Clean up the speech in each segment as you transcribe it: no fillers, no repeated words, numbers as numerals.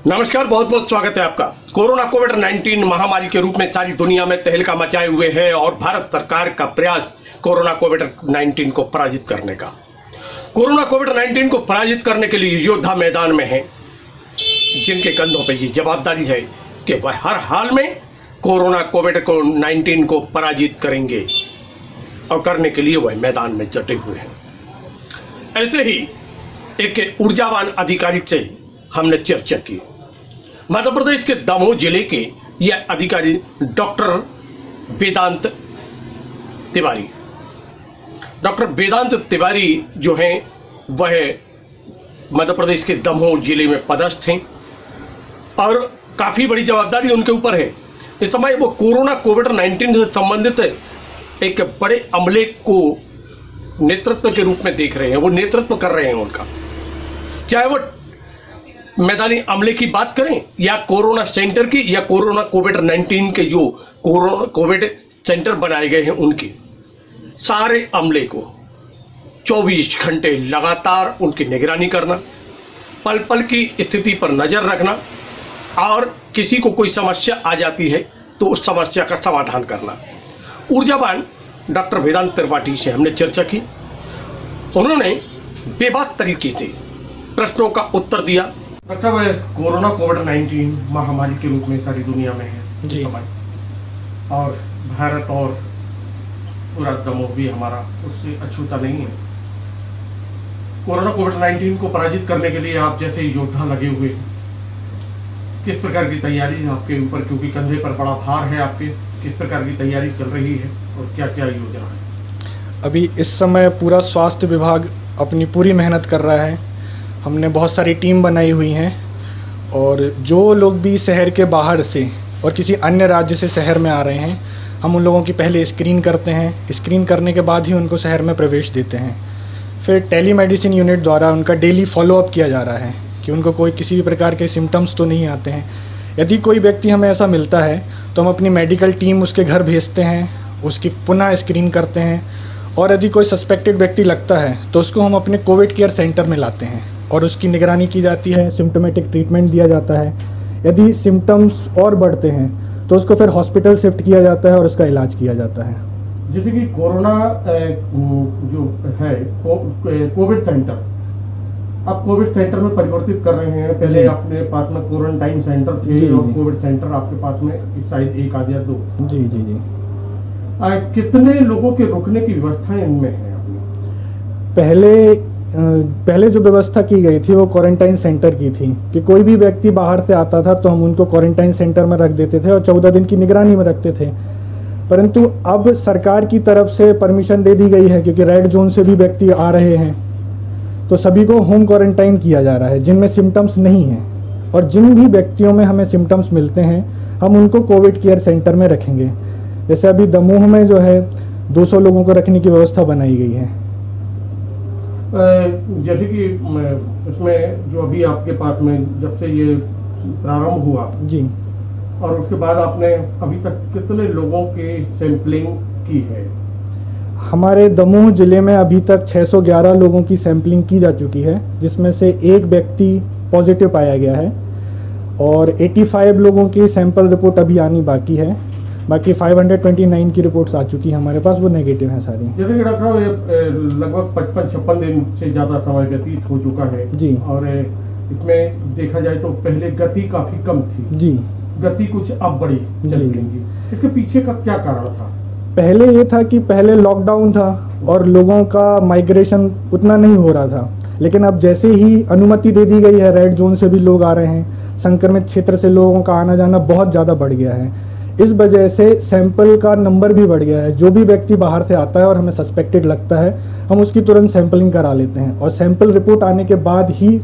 नमस्कार, बहुत बहुत स्वागत है आपका। कोरोना कोविड-19 महामारी के रूप में सारी दुनिया में तहलका मचाए हुए है और भारत सरकार का प्रयास कोरोना कोविड-19 को पराजित करने का। कोरोना कोविड-19 को पराजित करने के लिए योद्धा मैदान में हैं, जिनके कंधों पर ये जवाबदारी है कि वह हर हाल में कोरोना कोविड-19 को पराजित करेंगे और करने के लिए वह मैदान में डटे हुए हैं। ऐसे ही एक ऊर्जावान अधिकारी से हमने चर्चा की। मध्य प्रदेश के दमोह जिले के यह अधिकारी डॉक्टर वेदांत तिवारी। डॉक्टर वेदांत तिवारी जो हैं वह मध्य प्रदेश के दमोह जिले में पदस्थ हैं और काफी बड़ी जवाबदारी उनके ऊपर है। इस समय वो कोरोना कोविड-19 से संबंधित एक बड़े अमले को नेतृत्व के रूप में देख रहे हैं, वो नेतृत्व कर रहे हैं उनका। चाहे वो मैदानी अमले की बात करें या कोरोना सेंटर की या कोरोना कोविड-19 के जो कोविड सेंटर बनाए गए हैं उनकी, सारे अमले को 24 घंटे लगातार उनकी निगरानी करना, पल पल की स्थिति पर नजर रखना और किसी को कोई समस्या आ जाती है तो उस समस्या का समाधान करना। ऊर्जावान डॉक्टर वेदांत त्रिपाठी से हमने चर्चा की। उन्होंने बेबाक तरीके से प्रश्नों का उत्तर दिया। मतलब कोरोना कोविड-19 महामारी के रूप में सारी दुनिया में है जी समय, और भारत और पूरा दमोह भी हमारा उससे अछूता नहीं है। कोरोना कोविड-19 को पराजित करने के लिए आप जैसे योद्धा लगे हुए हैं, किस प्रकार की तैयारी है आपके ऊपर, क्योंकि कंधे पर बड़ा भार है आपके, किस प्रकार की तैयारी चल रही है और क्या क्या योजना है? अभी इस समय पूरा स्वास्थ्य विभाग अपनी पूरी मेहनत कर रहा है। हमने बहुत सारी टीम बनाई हुई हैं और जो लोग भी शहर के बाहर से और किसी अन्य राज्य से शहर में आ रहे हैं, हम उन लोगों की पहले स्क्रीन करते हैं। स्क्रीन करने के बाद ही उनको शहर में प्रवेश देते हैं। फिर टेलीमेडिसिन यूनिट द्वारा उनका डेली फॉलोअप किया जा रहा है कि उनको कोई किसी भी प्रकार के सिम्टम्स तो नहीं आते हैं। यदि कोई व्यक्ति हमें ऐसा मिलता है तो हम अपनी मेडिकल टीम उसके घर भेजते हैं, उसकी पुनः स्क्रीन करते हैं और यदि कोई सस्पेक्टेड व्यक्ति लगता है तो उसको हम अपने कोविड केयर सेंटर में लाते हैं और उसकी निगरानी की जाती है, सिम्टोमेटिक ट्रीटमेंट दिया जाता है। यदि सिम्टम्स और बढ़ते हैं तो उसको फिर हॉस्पिटल शिफ्ट किया जाता है और उसका इलाज किया जाता है। जैसे कि कोरोना जो है कोविड सेंटर, आप कोविड सेंटर में परिवर्तित कर रहे हैं। पहले आपने पास में क्वारंटाइन सेंटर थे और कोविड सेंटर आपके पास में शायद एक आ गया, 2। जी जी जी। कितने लोगों के रुकने की व्यवस्था इनमें है? पहले जो व्यवस्था की गई थी वो क्वारंटाइन सेंटर की थी कि कोई भी व्यक्ति बाहर से आता था तो हम उनको क्वारंटाइन सेंटर में रख देते थे और 14 दिन की निगरानी में रखते थे। परंतु अब सरकार की तरफ से परमिशन दे दी गई है, क्योंकि रेड जोन से भी व्यक्ति आ रहे हैं तो सभी को होम क्वारंटाइन किया जा रहा है जिनमें सिम्टम्स नहीं हैं। और जिन भी व्यक्तियों में हमें सिम्टम्स मिलते हैं हम उनको कोविड केयर सेंटर में रखेंगे। जैसे अभी दमोह में जो है 200 लोगों को रखने की व्यवस्था बनाई गई है। जैसे कि इसमें जो अभी आपके पास में जब से ये प्रारंभ हुआ जी, और उसके बाद आपने अभी तक कितने लोगों की सैंपलिंग की है? हमारे दमोह जिले में अभी तक 611 लोगों की सैंपलिंग की जा चुकी है, जिसमें से एक व्यक्ति पॉजिटिव पाया गया है और 85 लोगों की सैंपल रिपोर्ट अभी आनी बाकी है। बाकी 529 की रिपोर्ट्स आ चुकी है हमारे पास, वो नेगेटिव है सारी। जैसे कि डॉक्टर साहब लगभग 55-56 दिन से ज़्यादा समय व्यतीत हो चुका है जी, और इसमें देखा जाए तो पहले गति काफ़ी कम थी जी, गति कुछ अब बढ़ी चल रही। इसके पीछे का क्या कारण था? पहले ये था कि पहले लॉकडाउन था और लोगों का माइग्रेशन उतना नहीं हो रहा था, लेकिन अब जैसे ही अनुमति दे दी गई है, रेड जोन से भी लोग आ रहे हैं, संक्रमित क्षेत्र से लोगों का आना जाना बहुत ज़्यादा बढ़ गया है। इस वजह से सैंपल का नंबर भी बढ़ गया है। जो भी व्यक्ति बाहर से आता है और हमें सस्पेक्टेड लगता है हम उसकी तुरंत सैंपलिंग करा लेते हैं और सैंपल रिपोर्ट आने के बाद ही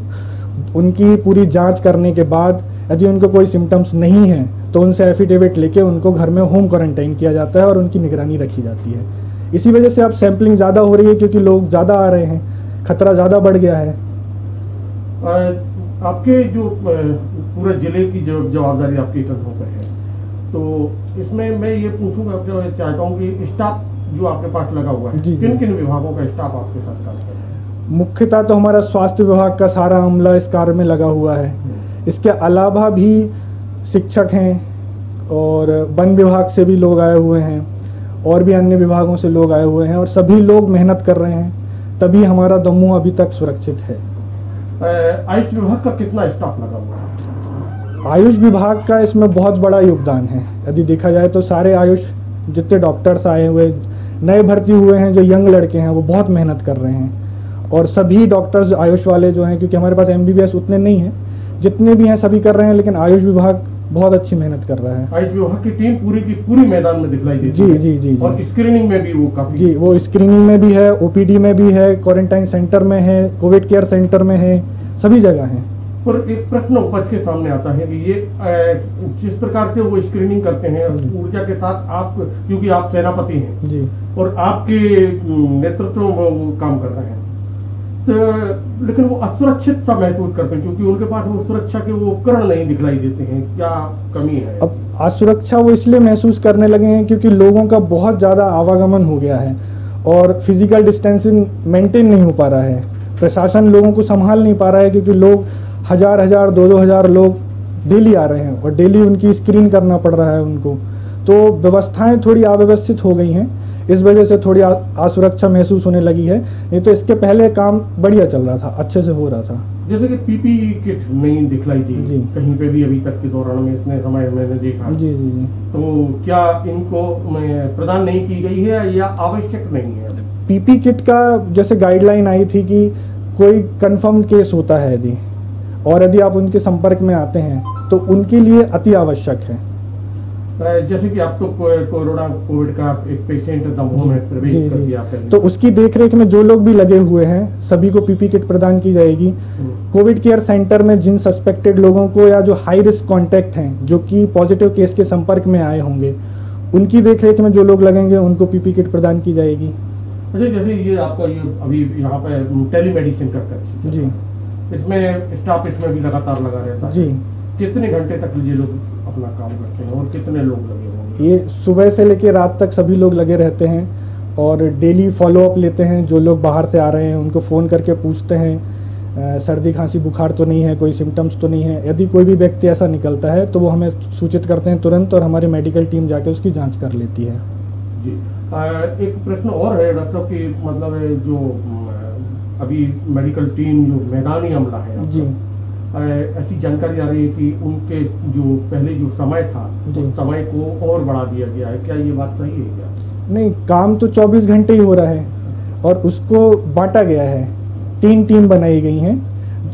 उनकी पूरी जांच करने के बाद यदि उनको कोई सिम्टम्स नहीं है तो उनसे एफिडेविट लेके उनको घर में होम क्वारंटाइन किया जाता है और उनकी निगरानी रखी जाती है। इसी वजह से अब सैंपलिंग ज़्यादा हो रही है, क्योंकि लोग ज़्यादा आ रहे हैं, खतरा ज़्यादा बढ़ गया है। आपके जो पूरे जिले की जो जवाबदारी आपके कंधों पर है, तो इसमें मैं ये पूछूंगा, चाहता हूँ कि स्टाफ जो आपके पास लगा हुआ है, किन किन विभागों का स्टाफ आपके साथ काम कर रहा है? मुख्यतः तो हमारा स्वास्थ्य विभाग का सारा अमला इस कार्य में लगा हुआ है। इसके अलावा भी शिक्षक हैं और वन विभाग से भी लोग आए हुए हैं और भी अन्य विभागों से लोग आए हुए हैं और सभी लोग मेहनत कर रहे हैं, तभी हमारा दमोह अभी तक सुरक्षित है। आयुष विभाग का कितना स्टाफ लगा हुआ है? आयुष विभाग का इसमें बहुत बड़ा योगदान है। यदि देखा जाए तो सारे आयुष जितने डॉक्टर्स आए हुए, नए भर्ती हुए हैं, जो यंग लड़के हैं, वो बहुत मेहनत कर रहे हैं। और सभी डॉक्टर्स आयुष वाले जो हैं, क्योंकि हमारे पास MBBS उतने नहीं हैं, जितने भी हैं सभी कर रहे हैं, लेकिन आयुष विभाग बहुत अच्छी मेहनत कर रहा है। आयुष विभाग की टीम पूरी की पूरी मैदान में दिखलाई देती है। जी जी। और स्क्रीनिंग में भी वो काफी, जी, वो स्क्रीनिंग में भी है, OPD में भी है, क्वारंटाइन सेंटर में है, कोविड केयर सेंटर में है, सभी जगह है। पर एक प्रश्न उपज के सामने आता है कि ये जिस प्रकार से वो स्क्रीनिंग करते हैं ऊर्जा के साथ, आप क्योंकि आप सेनापति हैं जी और आपके नेतृत्व में वो काम कर रहे हैं, तो लेकिन वो असुरक्षित सा महसूस करते हैं क्योंकि उनके पास वो सुरक्षा के वो उपकरण नहीं दिखलाई देते हैं। क्या कमी है? अब असुरक्षा वो इसलिए महसूस करने लगे हैं क्योंकि लोगों का बहुत ज़्यादा आवागमन हो गया है और फिजिकल डिस्टेंसिंग मेंटेन नहीं हो पा रहा है। प्रशासन लोगों को संभाल नहीं पा रहा है क्योंकि लोग हजार 2,000 लोग डेली आ रहे हैं और डेली उनकी स्क्रीन करना पड़ रहा है उनको, तो व्यवस्थाएं थोड़ी अव्यवस्थित हो गई हैं। इस वजह से थोड़ी असुरक्षा महसूस होने लगी है, नहीं तो इसके पहले काम बढ़िया चल रहा था, अच्छे से हो रहा था। जैसे कि PPE किट नहीं दिखलाई दी जी कहीं पे भी अभी तक के दौरान में, इतने समय मैंने देखा। जी जी जी। तो क्या इनको प्रदान नहीं की गई है या आवश्यक नहीं है? PP किट का जैसे गाइडलाइन आई थी कि कोई कंफर्म केस होता है यदि, और यदि आप उनके संपर्क में आते हैं तो उनके लिए अति आवश्यक है। जैसे कि आप तो कोरोना कोविड का एक पेशेंट दमोह में प्रवेश कर दिया, तो उसकी देखरेख में जो लोग भी लगे हुए हैं सभी को PP किट प्रदान की जाएगी। कोविड केयर सेंटर में जिन सस्पेक्टेड लोगों को या जो हाई रिस्क कॉन्टैक्ट हैं, जो कि पॉजिटिव केस के संपर्क में आए होंगे, उनकी देखरेख में जो लोग लगेंगे उनको PP किट प्रदान की जाएगी। अच्छा, जैसे ये आपका ये अभी यहाँ पे टेलीमेडिसिन करता जी, इसमें स्टाफ इसमें भी लगातार लगा रहता है। जी, कितने घंटे तक ये लोग अपना काम करते हैं और कितने लोग लगे होंगे? ये सुबह से लेकर रात तक सभी लोग लगे रहते हैं और डेली फॉलोअप लेते हैं। जो लोग बाहर से आ रहे हैं उनको फ़ोन करके पूछते हैं सर्दी खांसी बुखार तो नहीं है, कोई सिम्टम्स तो नहीं है। यदि कोई भी व्यक्ति ऐसा निकलता है तो वो हमें सूचित करते हैं तुरंत और हमारी मेडिकल टीम जाके उसकी जाँच कर लेती है। जी, एक प्रश्न और है डॉक्टर कि मतलब जो अभी मेडिकल टीम जो मैदानी अमला है जी, ऐसी जानकारी आ रही है कि उनके जो पहले जो समय था उस समय को और बढ़ा दिया गया है, क्या ये बात सही है क्या? नहीं, काम तो 24 घंटे ही हो रहा है और उसको बांटा गया है। 3 टीम बनाई गई हैं,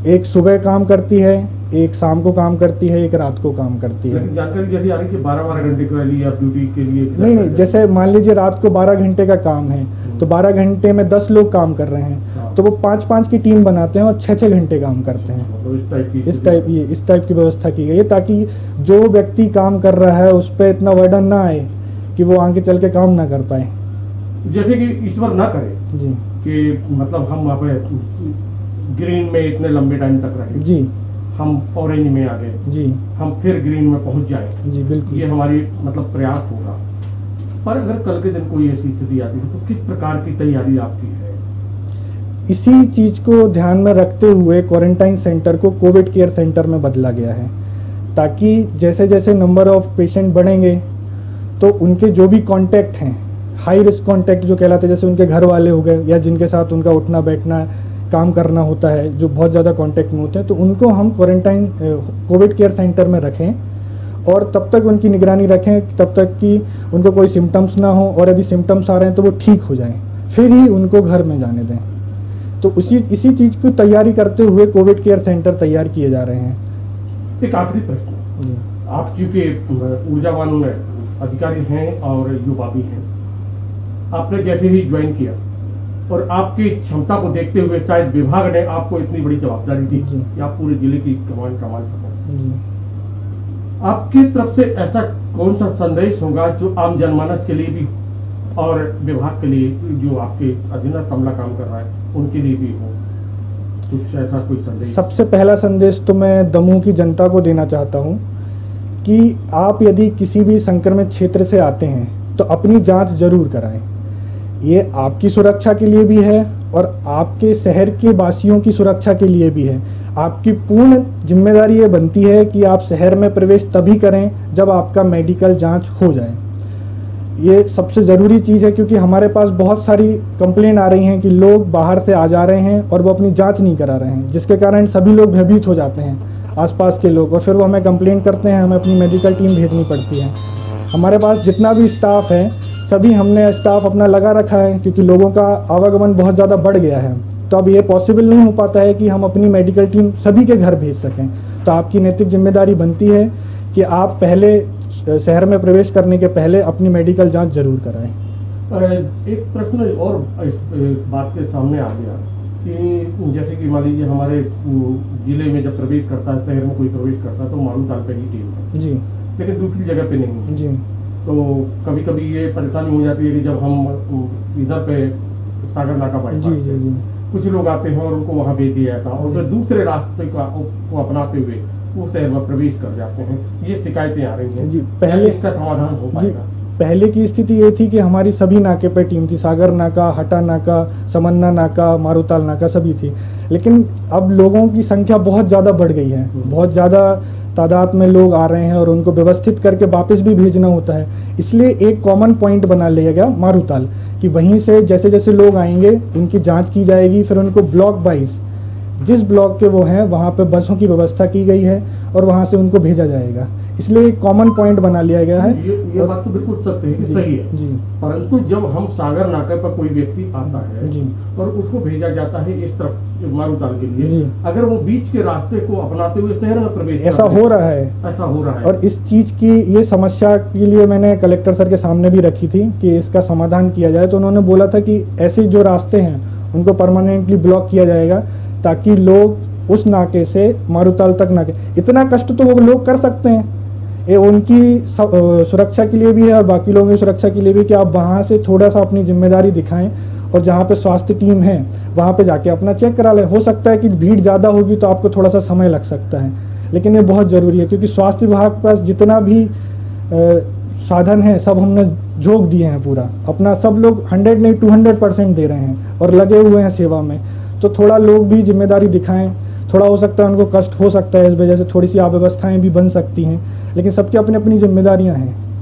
एक सुबह काम करती है, एक शाम को काम करती है, एक रात को काम करती है। जानकारी जैसी आ रही है कि 12 घंटे के लिए आप ड्यूटी के लिए? नहीं, जैसे मान लीजिए रात को 12 घंटे का काम है तो 12 घंटे में 10 लोग काम कर रहे हैं, तो वो 5-5 की टीम बनाते हैं और 6-6 घंटे काम करते हैं। तो इस टाइप की व्यवस्था की गई है ताकि जो व्यक्ति काम कर रहा है उस पर इतना वर्डन ना आए कि वो आगे चल के काम ना कर पाए। जैसे कि ईश्वर ना करे जी कि मतलब हम वहाँ पे ग्रीन में इतने लंबे टाइम तक रहे जी, हम ऑरेंज में आ गए जी, हम फिर ग्रीन में पहुंच जाए जी, बिल्कुल, ये हमारी मतलब प्रयास होगा। पर अगर कल के दिन कोई ऐसी स्थिति आती है तो किस प्रकार की तैयारी आपकी है? इसी चीज को ध्यान में रखते हुए क्वारंटाइन सेंटर को कोविड केयर सेंटर में बदला गया है ताकि जैसे जैसे नंबर ऑफ पेशेंट बढ़ेंगे तो उनके जो भी कॉन्टैक्ट हैं, हाई रिस्क कॉन्टैक्ट जो कहलाते हैं, जैसे उनके घर वाले हो गए या जिनके साथ उनका उठना बैठना काम करना होता है, जो बहुत ज़्यादा कॉन्टैक्ट में होते हैं, तो उनको हम क्वारंटाइन कोविड केयर सेंटर में रखें और तब तक उनकी निगरानी रखें तब तक कि उनको कोई सिम्टम्स ना हो, और यदि सिम्टम्स आ रहे हैं तो वो ठीक हो जाएं, फिर ही उनको घर में जाने दें। तो इसी चीज़ की तैयारी करते हुए कोविड केयर सेंटर तैयार किए जा रहे हैं। एक आखिरी प्रश्न, आप चूँकि ऊर्जावान अधिकारी हैं और युवा भी हैं, आपने जैसे ही ज्वाइन किया और आपकी क्षमता को देखते हुए शायद विभाग ने आपको इतनी बड़ी जवाबदारी दी कि आप पूरे जिले की कमान संभाल सको, आपकी तरफ से ऐसा कौन सा संदेश होगा जो आम जनमानस के लिए भी और विभाग के लिए जो आपके अधीनस्थ अमला काम कर रहा है उनके लिए भी हो, कुछ ऐसा कोई संदेश? सबसे पहला संदेश तो मैं दमोह की जनता को देना चाहता हूँ कि आप यदि किसी भी संक्रमित क्षेत्र से आते हैं तो अपनी जांच जरूर कराएं। ये आपकी सुरक्षा के लिए भी है और आपके शहर के वासियों की सुरक्षा के लिए भी है। आपकी पूर्ण जिम्मेदारी ये बनती है कि आप शहर में प्रवेश तभी करें जब आपका मेडिकल जांच हो जाए। ये सबसे ज़रूरी चीज़ है, क्योंकि हमारे पास बहुत सारी कंप्लेन आ रही हैं कि लोग बाहर से आ जा रहे हैं और वो अपनी जांच नहीं करा रहे हैं, जिसके कारण सभी लोग भयभीत हो जाते हैं, आसपास के लोग, और फिर वो हमें कंप्लेन करते हैं, हमें अपनी मेडिकल टीम भेजनी पड़ती है। हमारे पास जितना भी स्टाफ है, सभी हमने स्टाफ अपना लगा रखा है, क्योंकि लोगों का आवागमन बहुत ज़्यादा बढ़ गया है। तो अब ये पॉसिबल नहीं हो पाता है कि हम अपनी मेडिकल टीम सभी के घर भेज सकें। तो आपकी नैतिक जिम्मेदारी बनती है कि आप पहले शहर में प्रवेश करने के पहले अपनी मेडिकल जांच जरूर कराएं। एक प्रश्न और इस बात के सामने आ गया कि जैसे कि मान लीजिए हमारे जिले में जब प्रवेश करता है, शहर में कोई प्रवेश करता है तो मारूताल पे ही टीम है जी, लेकिन दूसरी जगह पे नहीं जी। तो कभी कभी ये परेशानी हो जाती है कि जब हम इधर पे सागर नाका बाईपास जी, जी, जी। कुछ लोग आते हैं और उनको वहाँ भेज दिया जाता है और फिर दूसरे रास्ते को अपनाते हुए वो शहर में प्रवेश कर जाते हैं। ये शिकायतें आ रही हैं जी। पहले इसका समाधान हो जी, पाएगा? पहले की स्थिति ये थी कि हमारी सभी नाके पे टीम थी, सागर नाका, हटा नाका, समन्ना नाका, मारूताल नाका सभी थी। लेकिन अब लोगों की संख्या बहुत ज़्यादा बढ़ गई है, बहुत ज़्यादा तादाद में लोग आ रहे हैं और उनको व्यवस्थित करके वापस भी भेजना होता है। इसलिए एक कॉमन पॉइंट बना लिया गया मारूताल, कि वहीं से जैसे जैसे लोग आएंगे उनकी जांच की जाएगी, फिर उनको ब्लॉक वाइज जिस ब्लॉक के वो हैं वहाँ पे बसों की व्यवस्था की गई है और वहाँ से उनको भेजा जाएगा। इसलिए एक कॉमन पॉइंट बना लिया गया है। ये बात तो बिल्कुल सत्य है कि सही है जी। परंतु जब हम सागर नाके पर कोई व्यक्ति आता है जी। और उसको भेजा जाता है इस तरफ मारूताल के लिए, जी। अगर वो बीच के रास्ते को अपनाते हुए शहर में प्रवेश ऐसा हो रहा है, ऐसा हो रहा है। और इस चीज़ की ये समस्या के लिए मैंने कलेक्टर सर के सामने भी रखी थी कि इसका समाधान किया जाए। तो उन्होंने बोला था कि ऐसे जो रास्ते हैं उनको परमानेंटली ब्लॉक किया जाएगा, ताकि लोग उस नाके से मारूताल तक नाके, इतना कष्ट तो वो लोग कर सकते हैं, ये उनकी सुरक्षा के लिए भी है और बाकी लोगों की सुरक्षा के लिए भी, कि आप वहाँ से थोड़ा सा अपनी जिम्मेदारी दिखाएं और जहाँ पे स्वास्थ्य टीम है वहाँ पे जाके अपना चेक करा लें। हो सकता है कि भीड़ ज़्यादा होगी तो आपको थोड़ा सा समय लग सकता है, लेकिन ये बहुत ज़रूरी है, क्योंकि स्वास्थ्य विभाग के पास जितना भी साधन है सब हमने झोंक दिए हैं पूरा अपना, सब लोग 100 नहीं 200% दे रहे हैं और लगे हुए हैं सेवा में। तो थोड़ा लोग भी जिम्मेदारी दिखाएं, थोड़ा हो सकता है उनको कष्ट हो सकता है, इस वजह से थोड़ी सी अव्यवस्थाएं भी बन सकती हैं, लेकिन सबकी अपनी अपनी जिम्मेदारियां हैं।